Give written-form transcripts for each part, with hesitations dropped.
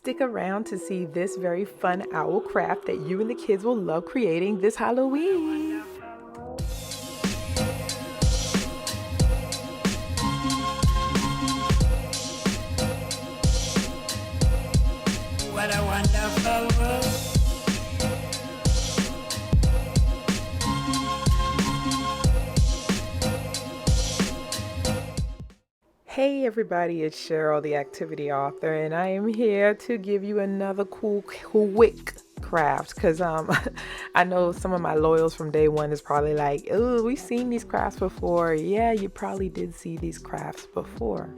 Stick around to see this very fun owl craft that you and the kids will love creating this Halloween. What a wonderful world. Hey everybody, it's Cheryl, the activity author, and I am here to give you another quick craft because I know some of my loyals from day one is probably like, oh, we've seen these crafts before. Yeah, you probably did see these crafts before.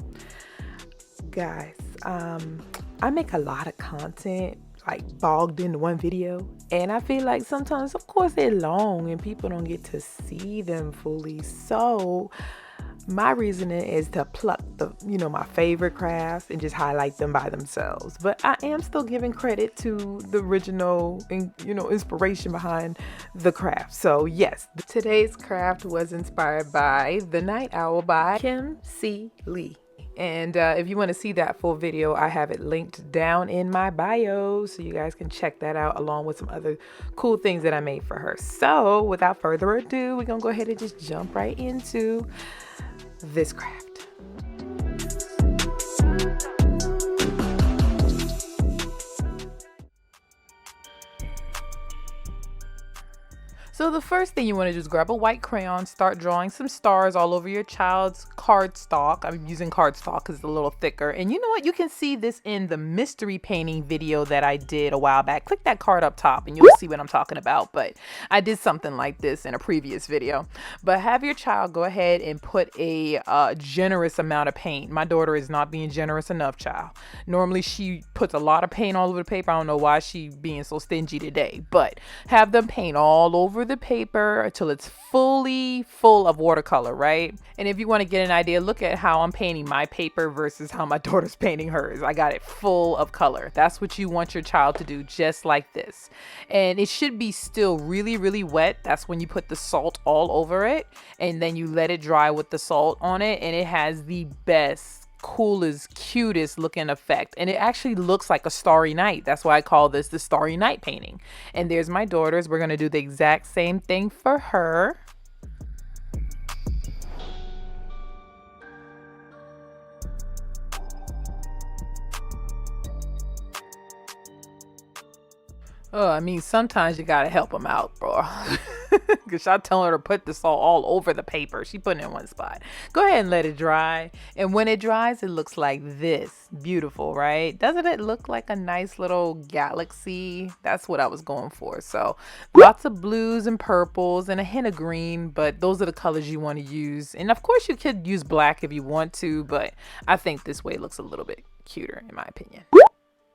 Guys, I make a lot of content like bogged into one video, and I feel like sometimes, of course, they're long and people don't get to see them fully. So my reasoning is to pluck my favorite crafts and just highlight them by themselves. But I am still giving credit to the original, inspiration behind the craft. So yes, today's craft was inspired by The Night Owl by C.Lee. And if you want to see that full video, I have it linked down in my bio, so you guys can check that out along with some other cool things that I made for her. So without further ado, we're gonna go ahead and just jump right into this craft. So the first thing you want to do is grab a white crayon, start drawing some stars all over your child's cardstock. I'm using cardstock because it's a little thicker. And you know what? You can see this in the mystery painting video that I did a while back. Click that card up top and you'll see what I'm talking about. But I did something like this in a previous video. But have your child go ahead and put a generous amount of paint. My daughter is not being generous enough, child. Normally she puts a lot of paint all over the paper. I don't know why she's being so stingy today. But have them paint all over the paper until it's fully full of watercolor, right? And if you want to get an idea, look at how I'm painting my paper versus how my daughter's painting hers. I got it full of color. That's what you want your child to do, just like this. And it should be still really, really wet. That's when you put the salt all over it, and then you let it dry with the salt on it, and it has the best, coolest, cutest looking effect. And it actually looks like a starry night. That's why I call this the starry night painting. And there's my daughter's. We're going to do the exact same thing for her. Oh, I mean, sometimes you gotta help them out, bro. Because I tell her to put the salt all over the paper. She put it in one spot. Go ahead and let it dry. And when it dries, it looks like this. Beautiful, right? Doesn't it look like a nice little galaxy? That's what I was going for. So lots of blues and purples and a hint of green, but those are the colors you want to use. And of course you could use black if you want to, but I think this way looks a little bit cuter in my opinion.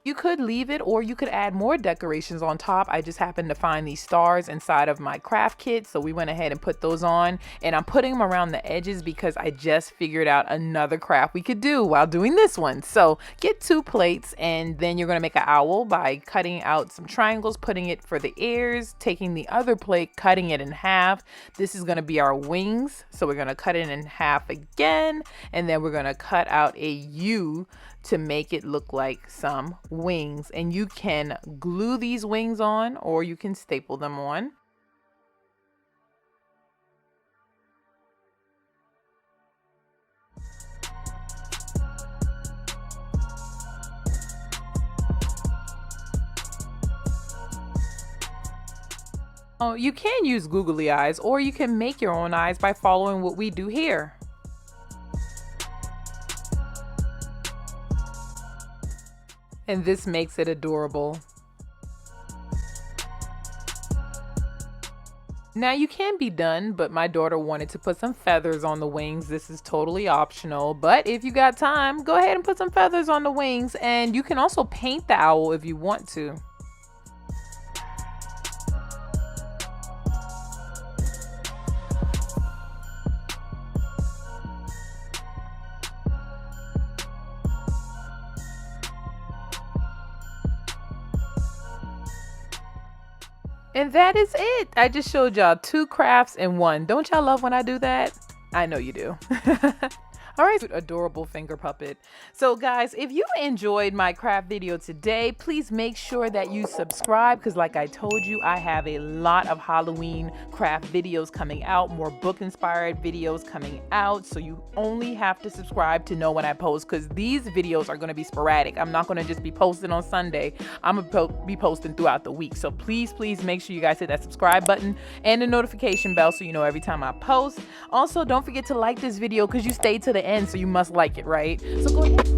You could leave it or you could add more decorations on top. I just happened to find these stars inside of my craft kit, so we went ahead and put those on, and I'm putting them around the edges because I just figured out another craft we could do while doing this one. So get 2 plates, and then you're going to make an owl by cutting out some triangles, putting it for the ears, taking the other plate, cutting it in half. This is going to be our wings, so we're going to cut it in half again, and then we're going to cut out a U to make it look like some wings. And you can glue these wings on or you can staple them on. Oh, you can use googly eyes or you can make your own eyes by following what we do here. And this makes it adorable. Now you can be done, but my daughter wanted to put some feathers on the wings. This is totally optional, but if you got time, go ahead and put some feathers on the wings, and you can also paint the owl if you want to. And that is it. I just showed y'all 2 crafts in one. Don't y'all love when I do that? I know you do. All right, adorable finger puppet. So guys, if you enjoyed my craft video today, please make sure that you subscribe, because like I told you, I have a lot of Halloween craft videos coming out, more book inspired videos coming out. So you only have to subscribe to know when I post, because these videos are going to be sporadic. I'm not going to just be posting on Sunday. I'm going to be posting throughout the week. So please make sure you guys hit that subscribe button and the notification bell so you know every time I post. Also, don't forget to like this video because you stayed to the end, so you must like it, right? So go ahead.